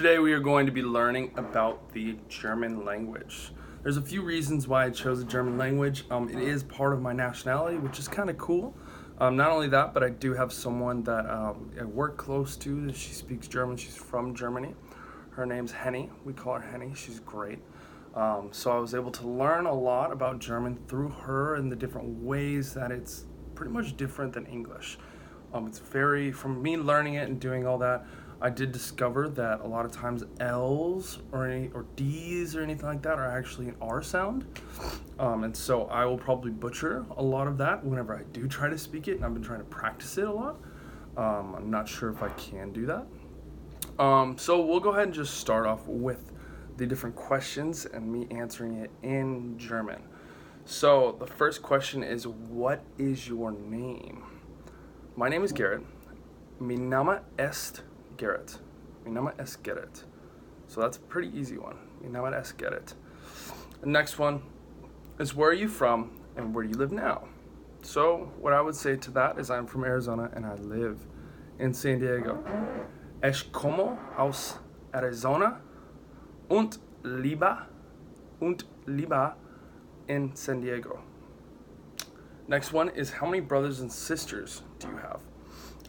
Today we are going to be learning about the German language. There's a few reasons why I chose the German language. It is part of my nationality, which is kind of cool. Not only that, but I do have someone that I work close to. She speaks German. She's from Germany. Her name's Henny. We call her Henny. She's great. So I was able to learn a lot about German through her and the different ways that it's pretty much different than English. From me learning it and doing all that, I did discover that a lot of times L's or D's or anything like that are actually an R sound. And so I will probably butcher a lot of that whenever I do try to speak it, and I've been trying to practice it a lot. I'm not sure if I can do that. So we'll go ahead and just start off with the different questions and me answering it in German. So the first question is, what is your name? My name is Garrett. Mi Name ist Garrett. Mi Name ist Garrett. So that's a pretty easy one. Mi Name ist Garrett. The next one is, where are you from and where do you live now? So what I would say to that is, I'm from Arizona and I live in San Diego. Ich komme aus Arizona und lebe in San Diego. Next one is, how many brothers and sisters do you have?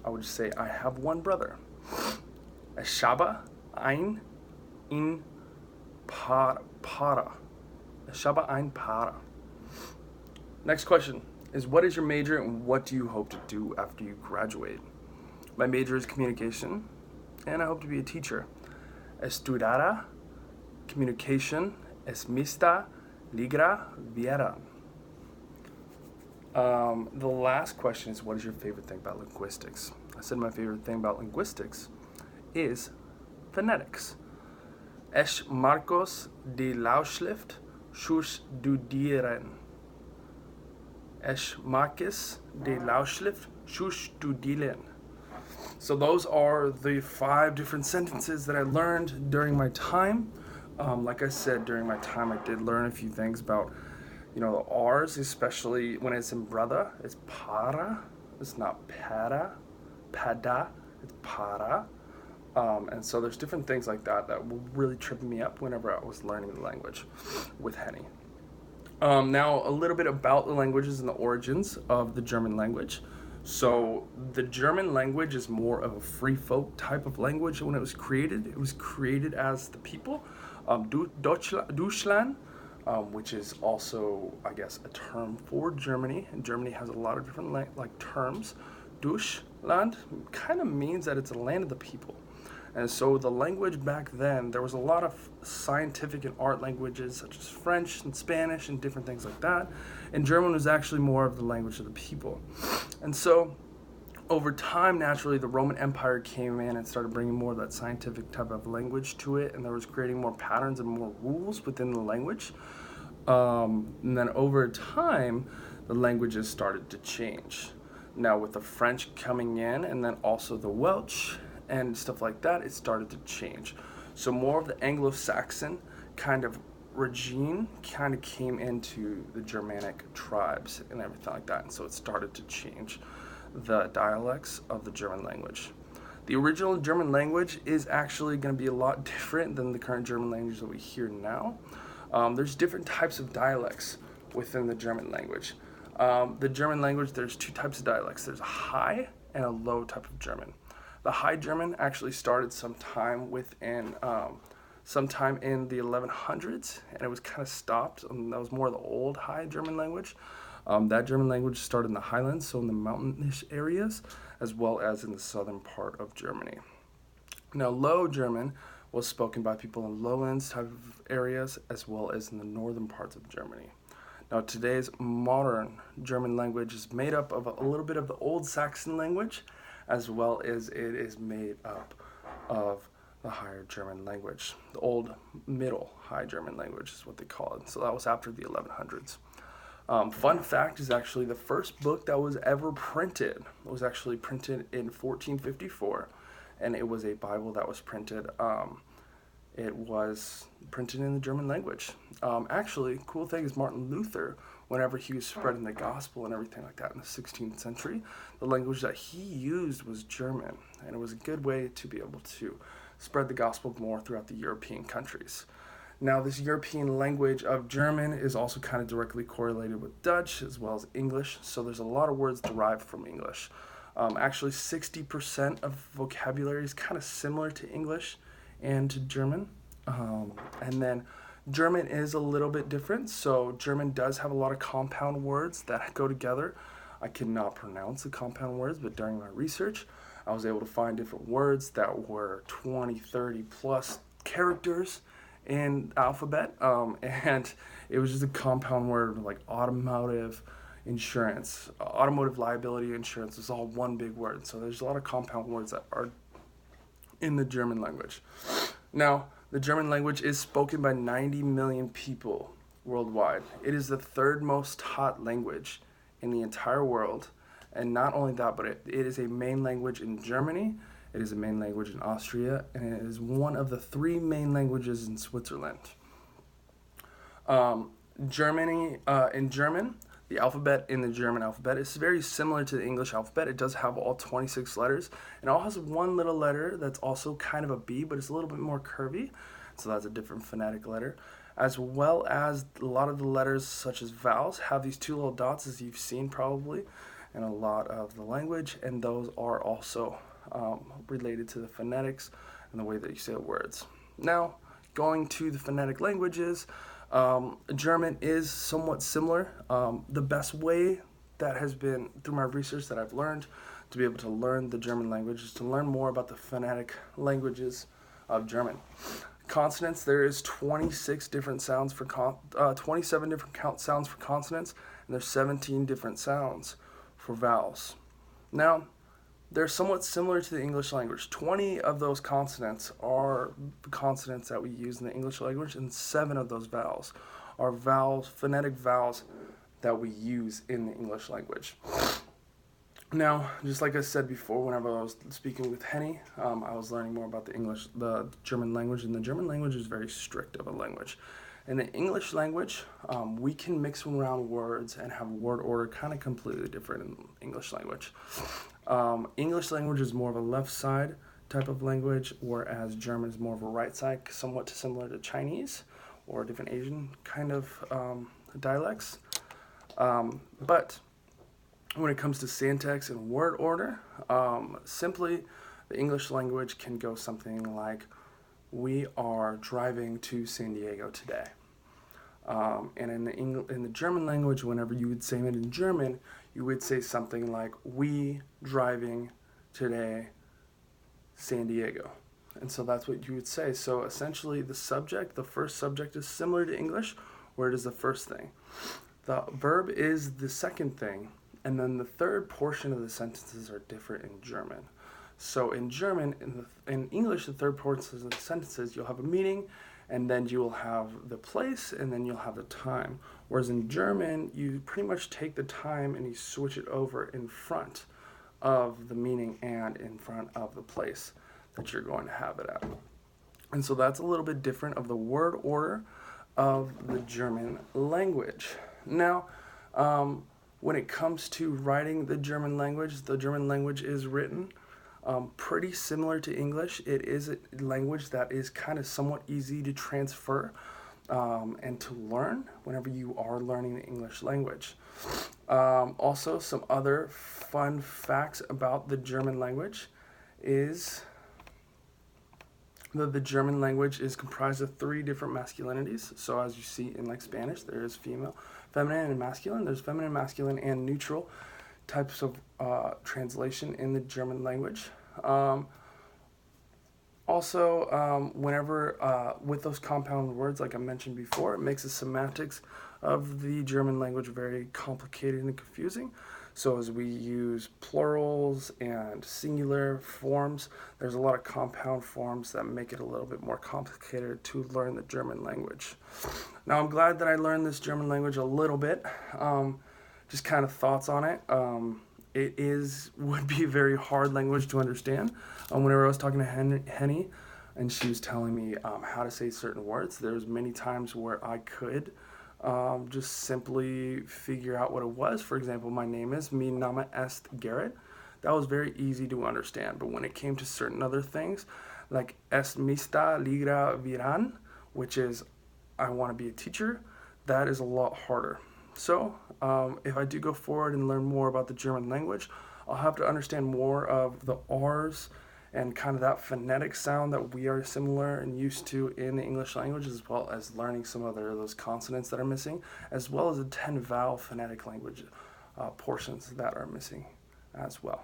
I would just say, I have one brother. Ich habe ein Paar. Ich habe ein Paar. Next question is, what is your major and what do you hope to do after you graduate? My major is communication and I hope to be a teacher. Estudará communication es mista ligra viera. The last question is, what is your favorite thing about linguistics? I said my favorite thing about linguistics is phonetics. Ich Marcos die Lautschrift studieren. Ich Marcos die Lautschrift studieren. So those are the 5 different sentences that I learned during my time. Like I said, during my time I did learn a few things about, the R's, especially when it's in brother. It's para. It's not para. Pada. It's para. And so there's different things like that that were really tripping me up whenever I was learning the language with Henny. Now, a little bit about the languages and the origins of the German language. So the German language is more of a free folk type of language. When it was created as the people. Deutschland, which is also, I guess, a term for Germany. And Germany has a lot of different terms. Deutschland kind of means that it's a land of the people. And so the language back then, there was a lot of scientific and art languages such as French and Spanish and different things like that. And German was actually more of the language of the people. And so over time, naturally, the Roman Empire came in and started bringing more of that scientific type of language to it. And there was creating more patterns and more rules within the language. And then over time, the languages started to change. Now with the French coming in and then also the Welsh and stuff like that, it started to change. So more of the Anglo-Saxon kind of regime kind of came into the Germanic tribes and everything like that. And so it started to change the dialects of the German language. The original German language is actually going to be a lot different than the current German language that we hear now. There's different types of dialects within the German language. The German language, there's 2 types of dialects. There's a high and a low type of German. The High German actually started sometime in the 1100s, and it was kind of stopped. That was more of the old High German language. That German language started in the highlands, so in the mountainous areas, as well as in the southern part of Germany. Now, Low German was spoken by people in lowlands type of areas, as well as in the northern parts of Germany. Now, today's modern German language is made up of a little bit of the Old Saxon language, as well as it is made up of the Higher German language. The Old Middle High German language is what they call it. So that was after the 1100s. Fun fact is, actually the first book that was ever printed was actually printed in 1454, and it was a Bible that was printed. It was printed in the German language. Actually, cool thing is, Martin Luther, whenever he was spreading the gospel and everything like that in the 16th century, the language that he used was German, and it was a good way to be able to spread the gospel more throughout the European countries. Now, this European language of German is also kind of directly correlated with Dutch as well as English, so there's a lot of words derived from English. Actually, 60% of vocabulary is kind of similar to English and to German. And then German is a little bit different, so German does have a lot of compound words that go together. I cannot pronounce the compound words, but during my research, I was able to find different words that were 20, 30 plus characters in alphabet, and it was just a compound word like automotive insurance, automotive liability insurance is all one big word. So there's a lot of compound words that are in the German language. Now, the German language is spoken by 90 million people worldwide. It is the third most taught language in the entire world. And not only that, but it is a main language in Germany, it is a main language in Austria, and it is one of the 3 main languages in Switzerland. In German, the alphabet in the German alphabet is very similar to the English alphabet. It does have all 26 letters. It all has one little letter that's also kind of a B, but it's a little bit more curvy, so that's a different phonetic letter. As well as a lot of the letters, such as vowels, have these 2 little dots, as you've seen probably in a lot of the language, and those are also related to the phonetics and the way that you say words. Now, going to the phonetic languages, German is somewhat similar. The best way that has been, through my research that I've learned, to be able to learn the German language is to learn more about the phonetic languages of German. Consonants, there is 26 different sounds for 27 different sounds for consonants, and there's 17 different sounds for vowels. Now, they're somewhat similar to the English language. 20 of those consonants are the consonants that we use in the English language, and 7 of those vowels are vowels, phonetic vowels that we use in the English language. Now, just like I said before, whenever I was speaking with Henny, I was learning more about the German language, and the German language is very strict of a language. In the English language, we can mix around words and have word order kind of completely different in English language. English language is more of a left side type of language, whereas German is more of a right side, somewhat similar to Chinese or different Asian kind of dialects. But when it comes to syntax and word order, simply the English language can go something like, we are driving to San Diego today. And in the German language, whenever you would say it in German, you would say something like, we driving today San Diego. And so that's what you would say. So essentially the first subject is similar to English, where it is the first thing. The verb is the second thing, and then the third portion of the sentences are different in German. So in German, in English, the third portion of the sentences, you'll have a meaning, and then you will have the place, and then you'll have the time. Whereas in German, you pretty much take the time and you switch it over in front of the meaning and in front of the place that you're going to have it at. And so that's a little bit different of the word order of the German language. Now, when it comes to writing the German language is written pretty similar to English. It is a language that is kind of somewhat easy to transfer and to learn whenever you are learning the English language. Also, some other fun facts about the German language is that the German language is comprised of 3 different masculinities. So as you see in like Spanish, there is feminine and masculine. There's feminine, masculine, and neutral types of translation in the German language. Whenever with those compound words, like I mentioned before, it makes the semantics of the German language very complicated and confusing. So as we use plurals and singular forms, there's a lot of compound forms that make it a little bit more complicated to learn the German language. Now, I'm glad that I learned this German language a little bit. Just kind of thoughts on it. It would be a very hard language to understand. Whenever I was talking to Henny, and she was telling me how to say certain words, there was many times where I could just simply figure out what it was. For example, my name is, mi Name est Gerrit. That was very easy to understand. But when it came to certain other things, like es mista ligra viran, which is I want to be a teacher. That is a lot harder. So, if I do go forward and learn more about the German language, I'll have to understand more of the R's and kind of that phonetic sound that we are similar and used to in the English language, as well as learning some other of those consonants that are missing, as well as the 10 vowel phonetic language portions that are missing as well.